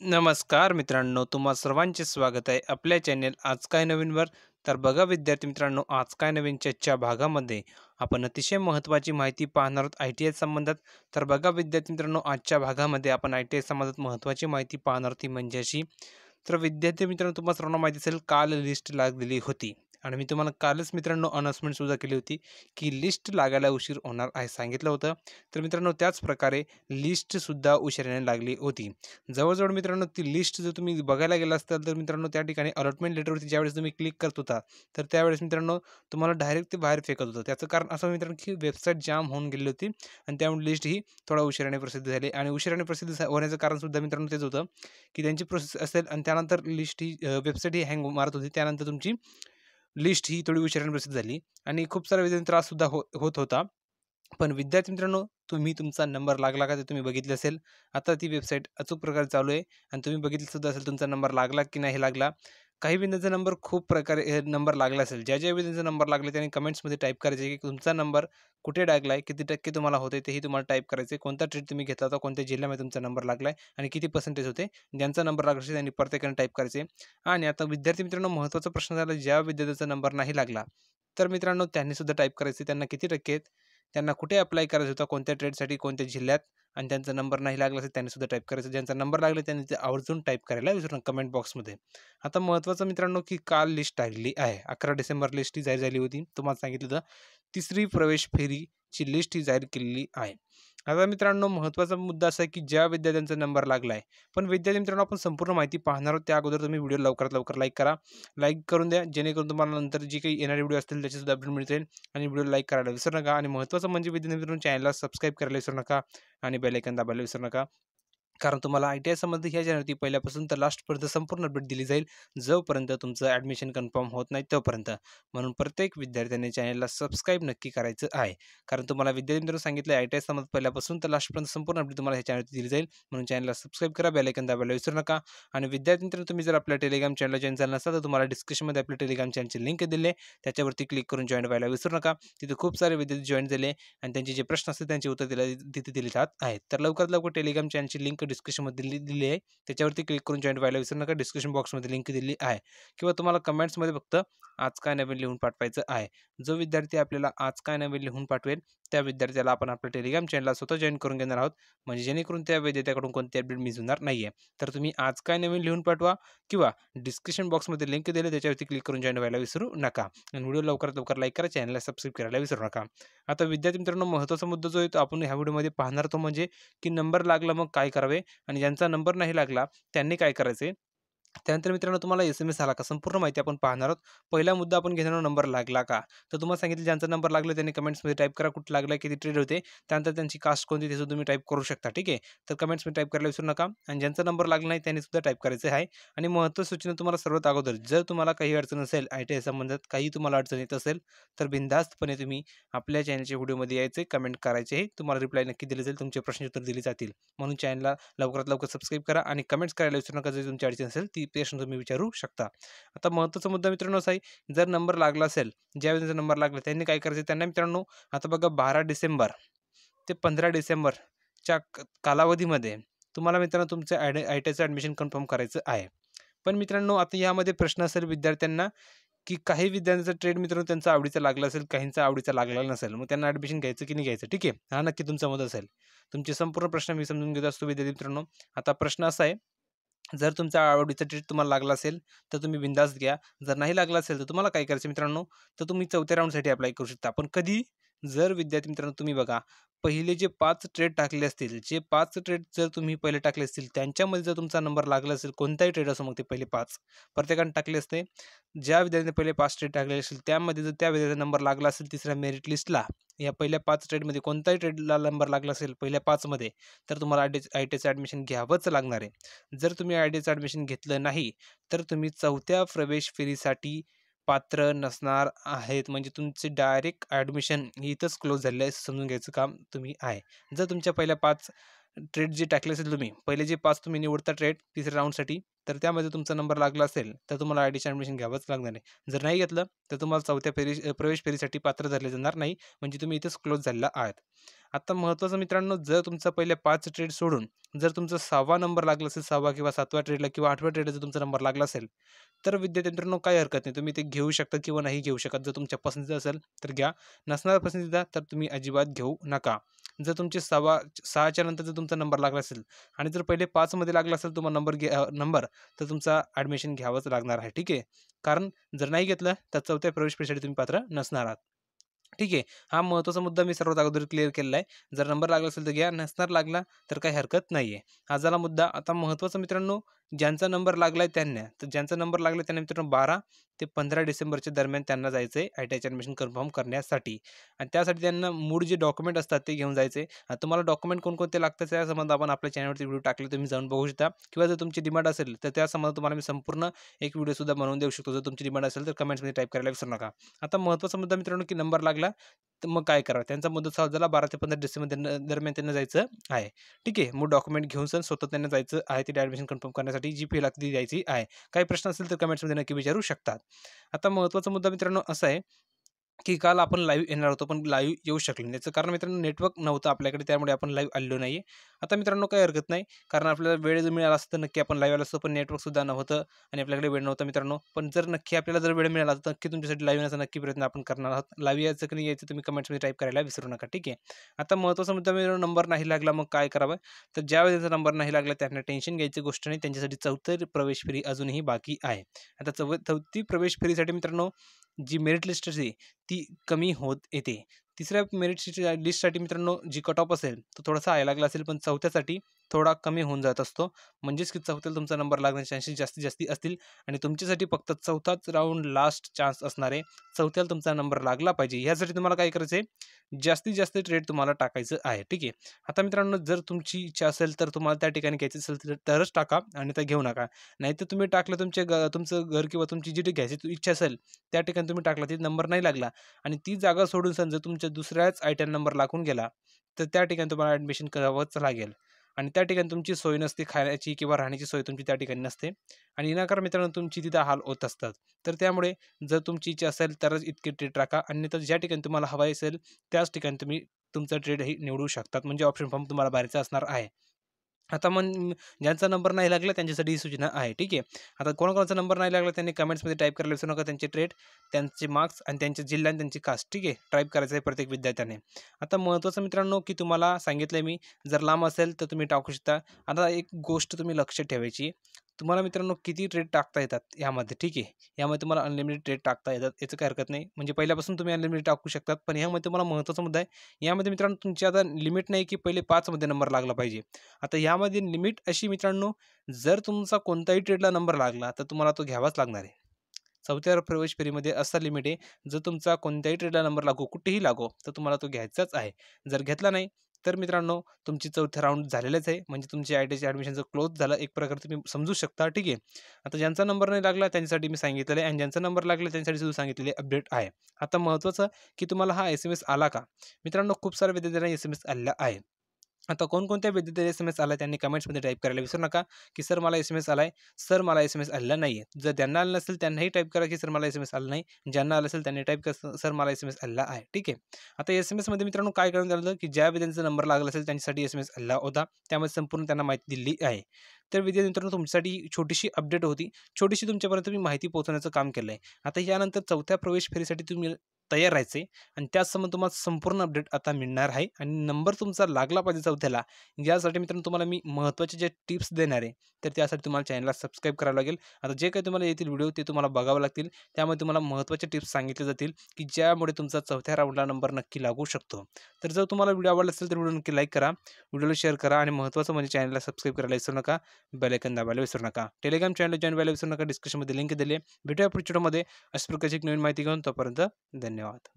नमस्कार मित्रांनो, तुम्हा सर्वांचे स्वागत आहे आपल्या चॅनेल आज काय नवीनवर. तर बघा विद्यार्थी मित्रांनो, आज काय नवीन चर्चा भागामध्ये आपण अतिशय महत्त्वाची माहिती पाहणार आहोत आय टी आय संबंधात. तर बघा विद्यार्थी मित्रांनो, आजच्या भागामध्ये आपण आय टी आय संबंधात महत्त्वाची माहिती पाहणार ती म्हणजे अशी. तर विद्यार्थी मित्रांनो, तुम्हाला सर्वांना माहिती असेल काल लिस्ट लागलेली होती आणि मी तुम्हाला कालच मित्रांनो अनाउन्समेंट सुद्धा केली होती की लिस्ट लागायला उशीर होणार आहे सांगितलं होतं. तर मित्रांनो, त्याच प्रकारे लिस्टसुद्धा उशिराने लागली होती. जवळ-जवळ मित्रांनो, ती लिस्ट जर तुम्ही बघायला गेला असाल तर मित्रांनो, त्या ठिकाणी अलॉटमेंट लेटरवरती ज्यावेळेस तुम्ही क्लिक करत होता, तर त्यावेळेस मित्रांनो तुम्हाला डायरेक्ट ते बाहेर फेकत होतं. त्याचं कारण असं मित्रांनो की वेबसाईट जाम होऊन गेली होती आणि त्यामुळे लिस्ट ही थोडा उशिराने प्रसिद्ध झाली आणि उशिराने प्रसिद्ध होण्याचं कारण सुद्धा मित्रांनो तेच होतं की त्यांची प्रोसेस असेल आणि त्यानंतर लिस्ट ही वेबसाईट ही हँग मारत होती. त्यानंतर तुमची लिस्ट ही थोडी उशिराने प्रसिद्ध झाली आणि खूप सारा विद्यार्थ्यांना त्राससुद्धा होत होता. पण विद्यार्थी मित्रांनो, तुम्ही तुमचा नंबर लागला का ते तुम्ही बघितलं असेल. आता ती वेबसाईट अचूक प्रकारे चालू आहे आणि तुम्ही बघितलं सुद्धा असेल तुमचा नंबर लागला की नाही लागला. काही विद्यार्थ्यांचा नंबर खूप प्रकारे नंबर लागला असेल. ज्या विद्यार्थ्यांचा नंबर लागला त्यांनी कमेंट्समध्ये टाईप करायचे की तुमचा नंबर कुठे लागलाय, किती टक्के तुम्हाला होते तेही तुम्हाला टाईप करायचे. कोणता ट्रेड तुम्ही घेतला होता, कोणत्या जिल्ह्यामध्ये तुमचा नंबर लागलाय आणि किती पर्सेंटेज होते. ज्यांचा नंबर लागला असेल त्यांनी प्रत्येकाने टाईप करायचे. आणि आता विद्यार्थी मित्रांनो, महत्त्वाचा प्रश्न झाला, ज्या विद्यार्थ्याचा नंबर नाही लागला, तर मित्रांनो त्यांनी सुद्धा टाईप करायचे त्यांना किती टक्के आहेत. त्यांना कुठे अप्लाय करायचा होता, कोणत्या ट्रेडसाठी, कोणत्या जिल्ह्यात आणि त्यांचा नंबर नाही लागला असेल त्यांनी सुद्धा टाईप करायचं. ज्यांचा नंबर लागला त्यांनी ते आवर्जून टाईप करायला विसरू नका कमेंट बॉक्समध्ये. आता महत्त्वाचं मित्रांनो, की काल लिस्ट लागली आहे. 11 डिसेंबर लिस्ट ही जाहीर झाली होती. तुम्हाला सांगितलं होतं. तिसरी प्रवेश फेरीची लिस्ट ही जाहीर केलेली आहे. आता मित्रांनो, महत्त्वाचा मुद्दा असा आहे, की ज्या विद्यार्थ्यांचा नंबर लागला आहे, पण विद्यार्थी मित्रांनो आपण संपूर्ण माहिती पाहणार आहोत. त्या अगोदर तुम्ही व्हिडिओ लवकरात लवकर लाईक करा. लाईक करून द्या, जेणेकरून तुम्हाला नंतर जी काही येणारे व्हिडिओ असतील त्याची सुद्धा अपडेट मिळतील आणि व्हिडिओ लाईक करायला विसरू नका. आणि महत्त्वाचं म्हणजे विद्यार्थी मित्रांनो, चॅनलला सबस्क्राईब करायला विसरू नका आणि बेल आयकॉन दाबायला विसरू नका. कारण तुम्हाला आय टी आय संबंधी ह्या चॅनलवरती पहिल्यापासून तर लास्टपर्यंत संपूर्ण अपडेट दिली जाईल, जोपर्यंत तुमचं ॲडमिशन कन्फर्म होत नाही तोपर्यंत. म्हणून प्रत्येक विद्यार्थ्याने चॅनलला सबस्क्राईब नक्की करायचं आहे. कारण तुम्हाला विद्यार्थी मित्रांनो सांगितलं आय टी आय संबंध पहिल्यापासून तर लास्टपर्यंत संपूर्ण अपडेट तुम्हाला ह्या चॅनलवरती दिली जाईल. म्हणून चॅनलला सबस्क्राईब करा, बेल आयकॉन दाबायला विसरू नका. आणि विद्यार्थी मित्रांनो, तुम्ही जर आपल्या टेलिग्राम चॅनलला जॉइन झाला नसाल तर तुम्हाला डिस्क्रिप्शनमध्ये आपल्या टेलिग्राम चॅनलची लिंक दिली आहे. त्याच्यावरती क्लिक करून जॉइन व्हायला विसरू नका. तिथे खूप सारे विद्यार्थी जॉइन झाले आणि त्यांचे जे प्रश्न असतील त्यांची उत्तर तिथे दिली जात आहेत. तर लवकरात लवकर टेलिग्राम चॅनलची लिंक डिस्क्रिप्शनमध्ये दिली आहे. त्याच्यावरती क्लिक करून जॉइन व्हायला विसरू नका. डिस्क्रिप्शन बॉक्समध्ये लिंक दिली आहे किंवा तुम्हाला कमेंट्समध्ये फक्त आज काय नवीन लिहून पाठवायचं आहे. जो विद्यार्थी आपल्याला आज काय नवीन लिहून पाठवेल त्या विद्यार्थ्याला आपण आपल्या टेलिग्राम चॅनलला स्वतः जॉइन करून घेणार आहोत. म्हणजे जेणेकरून त्या विद्यार्थ्याकडून कोणती अपडेट मिस होणार नाहीये. तर तुम्ही आज काय नवीन लिहून पाठवा किंवा डिस्क्रिप्शन बॉक्समध्ये लिंक दिली त्याच्यावरती क्लिक करून जॉइन व्हायला विसरू नका. आणि व्हिडिओ लवकरात लवकर लाईक करा, चॅनलला सबस्क्राईब करायला विसरू नका. आता विद्यार्थी मित्रांनो, महत्त्वाचा मुद्दा जो आहे तो आपण ह्या व्हिडिओमध्ये पाहणार तो म्हणजे की नंबर लागला मग काय करावे आणि ज्यांचा नंबर नाही लागला त्यांनी काय करायचे. त्यानंतर मित्रांनो, तुम्हाला एस-एम-एस आला का संपूर्ण माहिती आपण पाहणार आहोत. पहिला मुद्दा आपण घेणार आहोत, नंबर लागला का? तर तुम्हाला सांगितलं ज्यांचा नंबर लागला त्यांनी कमेंट्समध्ये टाईप करा कुठे लागला, किती ट्रेड होते. त्यानंतर त्यांची कास्ट कोणती ते सुद्धा तुम्ही टाईप करू शकता. ठीक आहे. तर कमेंट्समध्ये टाईप करायला विसरू नका आणि ज्यांचा नंबर लागला नाही त्यांनी सुद्धा टाईप करायचं आहे. आणि महत्त्वाची सूचना तुम्हाला सर्वात अगोदर, जर तुम्हाला काही अडचण असेल आय टी आय संबंधात काही तुम्हाला अडचण येत असेल तर बिनधास्तपणे तुम्ही आपल्या चॅनलच्या व्हिडिओमध्ये यायचे, कमेंट करायचे. तुम्हाला रिप्लाय नक्की दिले जाईल, तुमचे प्रश्न उत्तर दिली जातील. म्हणून चॅनलला लवकरात लवकर सबस्क्राईब करा आणि कमेंट्स करायला विसरू नका. जर तुमची अडचण असेल ती प्रश्न तुम्ही विचारू शकता. आता महत्त्वाचा मुद्दा मित्रांनो असा आहे, जर नंबर लागला असेल, ज्यावेळी त्यांचा नंबर लागला त्यांनी काय करायचं त्यांना मित्रांनो, आता बघा 12 डिसेंबर ते 15 डिसेंबरच्या कालावधीमध्ये तुम्हाला मित्रांनो तुमचं आय टी आयचं ॲडमिशन कन्फर्म करायचं आहे. पण मित्रांनो, आता यामध्ये प्रश्न असेल विद्यार्थ्यांना की काही विद्यार्थ्यांचा ट्रेड मित्रांनो त्यांचा आवडीचा लागला असेल, काहींचा आवडीचा लागलेला नसेल. मग त्यांना ॲडमिशन घ्यायचं की नाही घ्यायचं? ठीक आहे. हा नक्की तुमचा मत असेल. तुमचे संपूर्ण प्रश्न मी समजून घेत असतो विद्यार्थी मित्रांनो. आता प्रश्न असा आहे, जर तुमचा आवडीचा ट्रेड तुम्हाला लागला असेल, तर तुम्ही बिनधास्त घ्या. जर नाही लागला असेल, तर तुम्हाला काय करायचं मित्रांनो, तर तुम्ही 4थ्या राउंडसाठी अप्लाय करू शकता. पण कधी? जर विद्यार्थी मित्रांनो तुम्ही बघा, पहिले जे 5 ट्रेड टाकले असतील, जे 5 ट्रेड जर तुम्ही पहिले टाकले असतील, त्यांच्यामध्ये जर तुमचा नंबर लागला असेल, कोणताही ट्रेड असो मग ते पहिले 5 प्रत्येकाने टाकले असते. ज्या विद्यार्थ्यांनी पहिले 5 ट्रेड टाकलेले असेल, त्यामध्ये जर त्या विद्यार्थ्याचा नंबर लागला असेल तिसऱ्या मेरिट लिस्टला, या पहिल्या 5 ट्रेडमध्ये कोणताही ट्रेडला नंबर लागला असेल पहिल्या 5 मध्ये, तर तुम्हाला आय टी आयचं ॲडमिशन घ्यावंच लागणार आहे. जर तुम्ही आय टी आयचं ॲडमिशन घेतलं नाही, तर तुम्ही 4थ्या प्रवेश फेरीसाठी पात्र नसणार आहेत. म्हणजे तुमचे डायरेक्ट ॲडमिशन इथंच क्लोज झालेलं आहे समजून घ्यायचं काम तुम्ही आहे. जर तुमच्या पहिल्या 5 ट्रेड जे टाकले असेल तुम्ही, पहिले जे 5 तुम्ही निवडता ट्रेड तिसऱ्या राउंडसाठी, तर त्यामध्ये तुमचा नंबर लागला असेल, तर तुम्हाला आय टी आयचं ॲडमिशन घ्यावंच लागणार आहे. जर नाही घेतलं, तर तुम्हाला 4थ्या प्रवेश फेरीसाठी पात्र धरले जाणार नाही. म्हणजे तुम्ही इथेच क्लोज झालेला आहात. आता महत्त्वाचं मित्रांनो, जर तुमचा पहिले 5 ट्रेड सोडून जर तुमचा 6वा नंबर लागला असेल, 6वा किंवा 7व्या ट्रेडला किंवा 8व्या ट्रेडला जर तुमचा नंबर लागला असेल, तर विद्यार्थी मित्रांनो काही हरकत नाही. तुम्ही ते घेऊ शकता किंवा नाही घेऊ शकत. जर तुमच्या पसंतीचं असेल तर घ्या, नसणार पसंतीचा तर तुम्ही अजिबात घेऊ नका. जर तुमचे 6च्या नंतर जर तुमचा नंबर लागला असेल आणि जर पहिले 5 मध्ये लागला असेल तुम्हाला नंबर तर तुमचा ॲडमिशन घ्यावंच लागणार आहे. ठीक आहे. कारण जर नाही घेतलं तर 4थ्या प्रवेश परीक्षेसाठी तुम्ही पात्र नसणार आहात. ठीक आहे. हा महत्त्वाचा मुद्दा मी सर्वात अगोदर क्लिअर केलेला आहे. जर नंबर लागला असेल तर घ्या, नसणार लागला तर काही हरकत नाहीये. हा झाला मुद्दा. आता महत्त्वाचं मित्रांनो, ज्यांचा नंबर लागलाय त्यांना, तर ज्यांचा नंबर लागलाय त्यांना मित्रांनो 12 ते 15 डिसेंबरच्या दरम्यान त्यांना जायचंय ITIचं ॲडमिशन कन्फर्म करण्यासाठी आणि त्यासाठी त्यांना मूळ जे डॉक्युमेंट असतात ते घेऊन जायचे. तुम्हाला डॉक्युमेंट कोणकोणते लागतात त्या संबंधात आपण आपल्या चॅनलवरती व्हिडिओ टाकले, तुम्ही जाऊन बघू शकता किंवा जर तुमची डिमांड असेल तर त्या संबंधात तुम्हाला मी संपूर्ण एक व्हिडिओसुद्धा बनवून देऊ शकतो. जर तुमची डिमांड असेल तर कमेंट्समध्ये टाईप करायला विसरू नका. आता महत्त्वाचा मुद्दा मित्रांनो, की नंबर लागला तर मग काय करावं? त्यांचा मुदत चालू झाला 12 ते 15 डिसेंबर दरम्यान त्यांना जायचं आहे. ठीक आहे. मूळ डॉक्युमेंट घेऊन सण स्वतः त्यांना जायचं आहे तिथे ॲडमिशन कन्फर्म करण्यासाठी जी फी लागते ती द्यायची आहे. काही प्रश्न असेल तर कमेंट्समध्ये नक्की विचारू शकतात. आता महत्त्वाचा मुद्दा मित्रांनो असा आहे की काल आपण लाईव्ह येणार होतो, पण लाईव्ह येऊ शकलो नाही. याचं कारण मित्रांनो नेटवर्क नव्हतं आपल्याकडे, त्यामुळे आपण लाईव्ह आलेलो नाही. आता मित्रांनो काही हरकत नाही, कारण आपल्याला वेळ जर मिळाला असता तर नक्की आपण लाईव्ह आलो असतो, पण नेटवर्कसुद्धा नव्हतं आणि आपल्याकडे वेळ नव्हता मित्रांनो. पण जर नक्की आपल्याला जर वेळ मिळाला तर नक्की तुमच्यासाठी लाईव्ह येण्याचा नक्की प्रयत्न आपण करणार आहोत. लाईव्ह यायचं की नाही यायचं तुम्ही कमेंट्समध्ये टाईप करायला विसरू नका. ठीक आहे. आता महत्त्वाचा मुद्दा मित्रांनो, नंबर नाही लागला मग काय करावं? तर ज्यावेळी त्यांचा नंबर नाही लागला त्यांना टेन्शन घ्यायची गोष्ट नाही. त्यांच्यासाठी 4थी प्रवेश फेरी अजूनही बाकी आहे. आता 4थी प्रवेश फेरीसाठी मित्रांनो जी मेरिट लिस्ट असते ती कमी होत येते. तिसऱ्या मेरिट लिस्टसाठी मित्रांनो जी कट ऑफ असेल तो थोडासा हाय लागला असेल, पण चौथ्यासाठी थोडा कमी होऊन जात असतो. म्हणजेच की चौथ्याला तुमचा नंबर लागण्याचे चान्सेस जास्तीत जास्त असतील आणि तुमच्यासाठी फक्त चौथाच राऊंड लास्ट चान्स असणार आहे. चौथ्याला तुमचा नंबर लागला पाहिजे. यासाठी तुम्हाला काय करायचं आहे, जास्तीत जास्त ट्रेड तुम्हाला टाकायचं आहे. ठीक आहे. आता मित्रांनो, जर तुमची इच्छा असेल तर तुम्हाला त्या ठिकाणी घ्यायचं असेल तरच टाका आणि तर घेऊ नका. नाहीतर तुम्ही टाकलं तुमचं घर किंवा तुमची जी घ्यायची इच्छा असेल त्या ठिकाणी तुम्ही टाकला, तिथे नंबर नाही लागला आणि ती जागा सोडून समजा तुमच्या दुसऱ्याच ITI नंबर लागून गेला, तर त्या ठिकाणी तुम्हाला ॲडमिशन करावंच लागेल आणि त्या ठिकाणी तुमची सोय नसते, खाण्याची किंवा राहण्याची सोय तुमची त्या ठिकाणी नसते आणि विनाकारण मित्रांनो तुमची तिथं हाल होत असतात. तर त्यामुळे जर तुमची इच्छा असेल तरच इतके ट्रेड टाका, अन्यथा ज्या ठिकाणी तुम्हाला हवा असेल त्याच ठिकाणी तुम्ही तुमचा ट्रेडही निवडू शकतात. म्हणजे ऑप्शन फॉर्म तुम्हाला बाहेरचा असणार आहे. आता मग ज्यांचा नंबर नाही लागला त्यांच्यासाठी ही सूचना आहे. ठीक आहे. आता कोणाकोणाचा नंबर नाही लागला त्यांनी कमेंट्समध्ये टाईप करायला विसरू नका. त्यांचे ट्रेड, त्यांचे मार्क्स आणि त्यांचे जिल्हा आणि त्यांची कास्ट. ठीक आहे. टाईप करायचं आहे प्रत्येक विद्यार्थ्याने. आता महत्त्वाचं मित्रांनो, की तुम्हाला सांगितलं मी, जर लांब असेल तर तुम्ही टाकू शकता. आता एक गोष्ट तुम्ही लक्षात ठेवायची, तुम्हाला मित्रांनो किती ट्रेड टाकता येतात यामध्ये. ठीक आहे. यामध्ये तुम्हाला अनलिमिटेड ट्रेड टाकता येतात. याचं काही हरकत नाही. म्हणजे पहिल्यापासून तुम्ही अनलिमिटेड टाकू शकतात. पण यामध्ये तुम्हाला महत्त्वाचा मुद्दा आहे. यामध्ये मित्रांनो तुमची आता लिमिट नाही की पहिले 5 मध्ये नंबर लागला पाहिजे. आता यामध्ये लिमिट अशी मित्रांनो, जर तुमचा कोणताही ट्रेडला नंबर लागला तर तुम्हाला तो घ्यावाच लागणार आहे. 4थ्या प्रवेश फेरीमध्ये असा लिमिट आहे, जर तुमचा कोणत्याही ट्रेडला नंबर लागो, कुठेही लागो, तर तुम्हाला तो घ्यायचाच आहे. जर घेतला नाही तर मित्रांनो तुमची 4था राऊंड झालेलाच आहे. म्हणजे तुमची ITIचं ॲडमिशनचं क्लोज झालं एक प्रकारे तुम्ही समजू शकता. ठीक आहे. आता ज्यांचा नंबर नाही लागला त्यांच्यासाठी मी सांगितलेलं आहे आणि ज्यांचा नंबर लागला त्यांच्यासाठी सुद्धा सांगितलेले अपडेट आहे. आता महत्त्वाचं की तुम्हाला हा SMS आला का? मित्रांनो खूप साऱ्या विद्यार्थ्यांना SMS आलेला आहे. आता कोणकोणत्या विद्यार्थ्याला SMS आला त्यांनी कमेंट्समध्ये टाईप करायला विसरू नका, की सर मला SMS आलाय, सर मला SMS आलेला नाहीये. जर ज्यांना आलं नसेल त्यांनाही टाईप करा, की सर मला SMS आला नाही. ज्यांना आलं असेल त्यांनी टाईप करा, सर मला SMS आलेला आहे. ठीक आहे. आता SMSमध्ये मित्रांनो काय करण्यात आलं, की ज्या विद्यार्थ्यांचा नंबर लागला असेल त्यांच्यासाठी SMS आलेला होता. त्यामध्ये संपूर्ण त्यांना माहिती दिली आहे. तर विद्यार्थी मित्रांनो तुमच्यासाठी छोटीशी अपडेट होती. छोटीशी तुमच्यापर्यंत मी माहिती पोहोचवण्याचं काम केलं आहे. आता यानंतर 4थ्या प्रवेश फेरीसाठी तुम्ही तयार राहायचे आणि त्याचसंबंधी तुम्हाला संपूर्ण अपडेट आता मिळणार आहे आणि नंबर तुमचा लागला पाहिजे 4थ्याला. यासाठी मित्रांनो तुम्हाला मी महत्त्वाचे जे टिप्स देणार आहे, तर त्यासाठी तुम्हाला चॅनलला सबस्क्राईब करावं लागेल. आता जे काही तुम्हाला येतील व्हिडिओ ते तुम्हाला बघावे लागतील. त्यामध्ये तुम्हाला महत्त्वाचे टिप्स सांगितले जातील, की ज्यामुळे तुमचा 4थ्या राऊंडला नंबर नक्की लागू शकतो. तर जर तुम्हाला व्हिडिओ आवडला असेल तर व्हिडिओ नक्की लाईक करा, व्हिडिओला शेअर करा आणि महत्त्वाचं म्हणजे चॅनलला सबस्क्राईब करायला विसरू नका, बेल आयकॉन दाबायला विसरू नका. टेलिग्राम चॅनल जॉइन व्हायला विसरू नका. डिस्क्रिप्शनमध्ये लिंक दिली आहे. भेटूया पुढच्या व्हिडिओमध्ये अशा प्रकारची एक नवीन माहिती घेऊन. तोपर्यंत धन्यवाद.